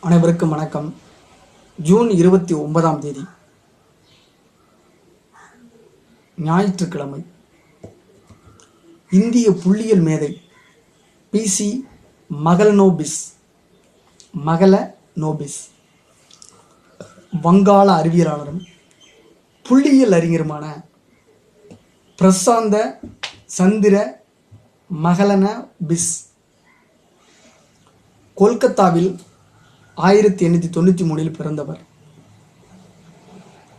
அனைவருக்கும் வணக்கம். ஜூன் 29ஆம் தேதி ஞாயிற்றுக்கிழமை. இந்திய புள்ளியியல் மேதை PC மகளனோபிஸ் வங்காள அறிவியலாளரும் புள்ளியியல் அறிஞருமான பிரசாந்த சந்திர மகளனோபிஸ் கொல்கத்தாவில் 1893 பிறந்தவர்.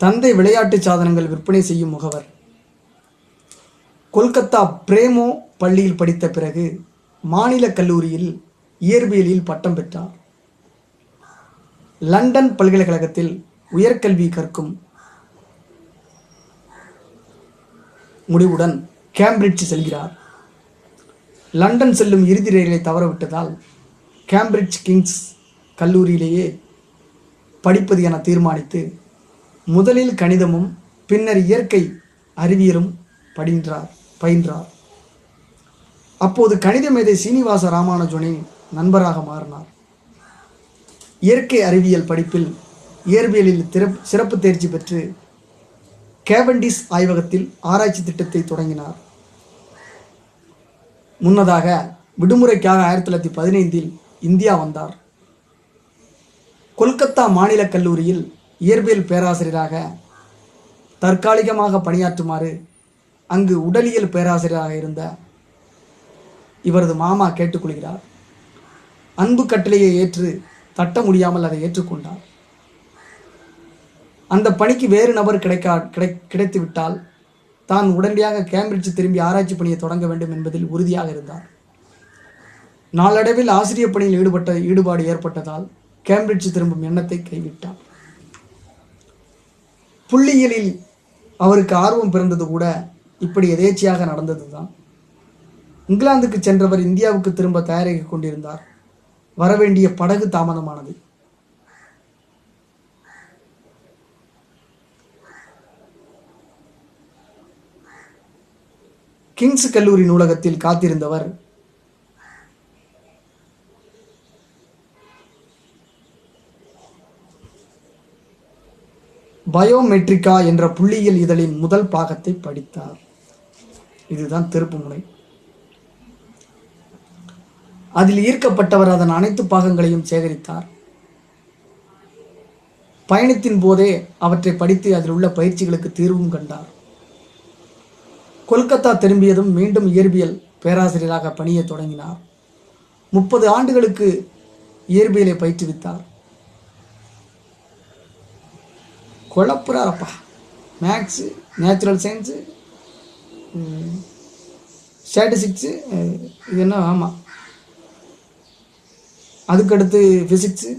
தந்தை விளையாட்டு சாதனங்கள் விற்பனை செய்யும் முகவர். கொல்கத்தா பிரேமோ பள்ளியில் படித்த பிறகு மாநில கல்லூரியில் இயற்பியலில் பட்டம் பெற்றார். லண்டன் பல்கலைக்கழகத்தில் உயர்கல்வி கற்கும் முடிவுடன் கேம்பிரிட்ஜ் செல்கிறார். லண்டன் செல்லும் இறுதி ரயிலை தவறவிட்டதால் கேம்பிரிட்ஜ் கிங்ஸ் கல்லூரியிலேயே படிப்பது என தீர்மானித்து முதலில் கணிதமும் பின்னர் இயற்கை அறிவியலும் பயின்றார். அப்போது கணித மேதை சீனிவாச ராமானுஜனின் நண்பராக மாறினார். இயற்கை அறிவியல் படிப்பில் இயற்பியலில் சிறப்பு தேர்ச்சி பெற்று கேவண்டிஸ் ஆய்வகத்தில் ஆராய்ச்சி திட்டத்தை தொடங்கினார். முன்னதாக விடுமுறைக்காக 1915 இந்தியா வந்தார். கொல்கத்தா மாநில கல்லூரியில் இயற்பியல் பேராசிரியராக தற்காலிகமாக பணியாற்றுமாறு அங்கு உடலியல் பேராசிரியராக இருந்த இவரது மாமா கேட்டுக்கொள்கிறார். அன்பு கட்டளையை ஏற்று தட்ட முடியாமல் அதை ஏற்றுக்கொண்டார். அந்த பணிக்கு வேறு நபர் கிடைத்துவிட்டால் தான் உடனடியாக கேம்பிரிட்ஜ் திரும்பி ஆராய்ச்சி பணியை தொடங்க வேண்டும் என்பதில் உறுதியாக இருந்தார். நாளடைவில் ஆசிரியர் பணியில் ஈடுபாடு ஏற்பட்டதால் கேம்பிரிட்ஜ் திரும்பும் எண்ணத்தை கைவிட்டார். புள்ளியியலில் அவருக்கு ஆர்வம் பிறந்தது கூட இப்படி எதேச்சையாக நடந்ததுதான். இங்கிலாந்துக்கு சென்றவர் இந்தியாவுக்கு திரும்ப தயாராகி கொண்டிருந்தார். வரவேண்டிய படகு தாமதமானது. கிங்ஸ் கல்லூரி நூலகத்தில் காத்திருந்தவர் பயோமெட்ரிக்கா என்ற புள்ளியியல் இதழின் முதல் பாகத்தை படித்தார். இதுதான் திருப்பு முனை. அதில் ஈர்க்கப்பட்டவர் அதன் அனைத்து பாகங்களையும் சேகரித்தார். பயணத்தின் போதே அவற்றை படித்து அதில் உள்ள பயிற்சிகளுக்கு தீர்வும் கண்டார். கொல்கத்தா திரும்பியதும் மீண்டும் இயற்பியல் பேராசிரியராக பணியை தொடங்கினார். 30 ஆண்டுகளுக்கு இயற்பியலை பயிற்றுவித்தார். குழப்புறாரப்பா. மேக்ஸு, நேச்சுரல் சயின்ஸு, ஸ்டாட்டிஸ்டிக்ஸு, இது என்ன ஆமாம், அதுக்கடுத்து ஃபிசிக்ஸு,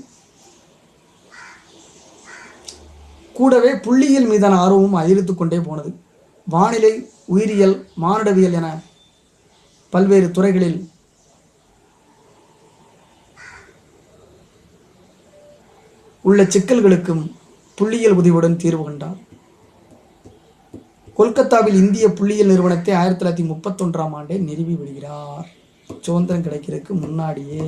கூடவே புள்ளியியல் மீதான ஆர்வமும் அதிகரித்து கொண்டே போனது. வானிலை, உயிரியல், மானுடவியல் என பல்வேறு துறைகளில் உள்ள சிக்கல்களுக்கும் புள்ளியியல் உதவியுடன் தீர்வு கண்டார். கொல்கத்தாவில் இந்திய புள்ளியியல் நிறுவனத்தை 1931ஆம் ஆண்டே நிறுவி விடுகிறார். சுதந்திரம் கிடைக்கிறதுக்கு முன்னாடியே.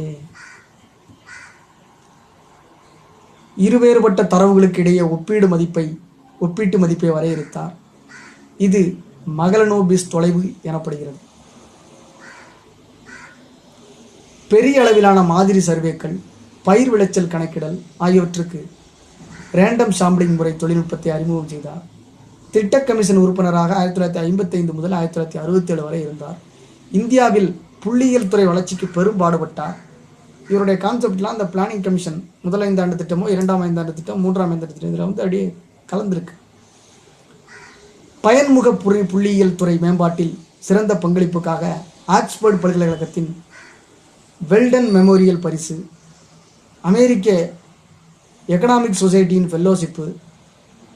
இருவேறுபட்ட தரவுகளுக்கு இடையே ஒப்பீட்டு மதிப்பை வரையறுத்தார். இது மகளனோபிஸ் தொலைவு எனப்படுகிறது. பெரிய அளவிலான மாதிரி சர்வேக்கள், பயிர் விளைச்சல் கணக்கிடல் ஆகியவற்றுக்கு ரேண்டம் சாம்பிளிங் முறை தொழில்நுட்பத்தை அறிமுகம் செய்தார். திட்ட கமிஷன் உறுப்பினராக 1955 முதல் 1967 வரை இருந்தார். இந்தியாவில் புள்ளியியல் துறை வளர்ச்சிக்கு பெரும் பாடுபட்டார். இவருடைய கான்செப்ட்லாம் அந்த பிளானிங் கமிஷன் முதல் 5 ஆண்டு திட்டமோ, 2ஆம் 5 ஆண்டு திட்டம், 3ஆம் 5 ஆண்டு திட்டம் இதில் அப்படியே கலந்திருக்கு. பயன்முக புள்ளியியல் துறை மேம்பாட்டில் சிறந்த பங்களிப்புக்காக ஆக்ஸ்போர்ட் பல்கலைக்கழகத்தின் வெல்டன் மெமோரியல் பரிசு, அமெரிக்க எக்கனாமிக் சொசைட்டியின் ஃபெல்லோஷிப்பு,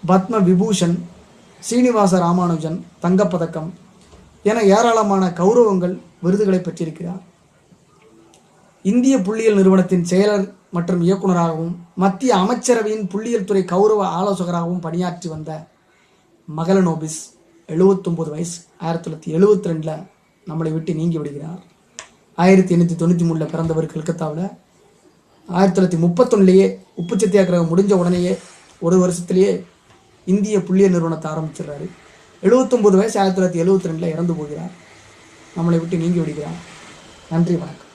பத்ம விபூஷன், சீனிவாச ராமானுஜன் தங்கப்பதக்கம் என ஏராளமான கௌரவங்கள், விருதுகளை பெற்றிருக்கிறார். இந்திய புள்ளியியல் நிறுவனத்தின் செயலர் மற்றும் இயக்குநராகவும் மத்திய அமைச்சரவையின் புள்ளியியல் துறை கௌரவ ஆலோசகராகவும் பணியாற்றி வந்த மகளனோபிஸ் 79 வயசு 1972 நம்மளை விட்டு நீங்கி விடுகிறார். 1893 பிறந்தவர். கல்கத்தாவில் 1931 உப்பு சத்தியாகிரகம் முடிஞ்ச உடனேயே ஒரு வருஷத்துலேயே இந்திய புள்ளியியல் நிறுவனத்தை ஆரம்பிச்சிடுறாரு. 79 வயசு 1972 இறந்து போகிறார். நம்மளை விட்டு நீங்கி விடுகிறார். நன்றி, வணக்கம்.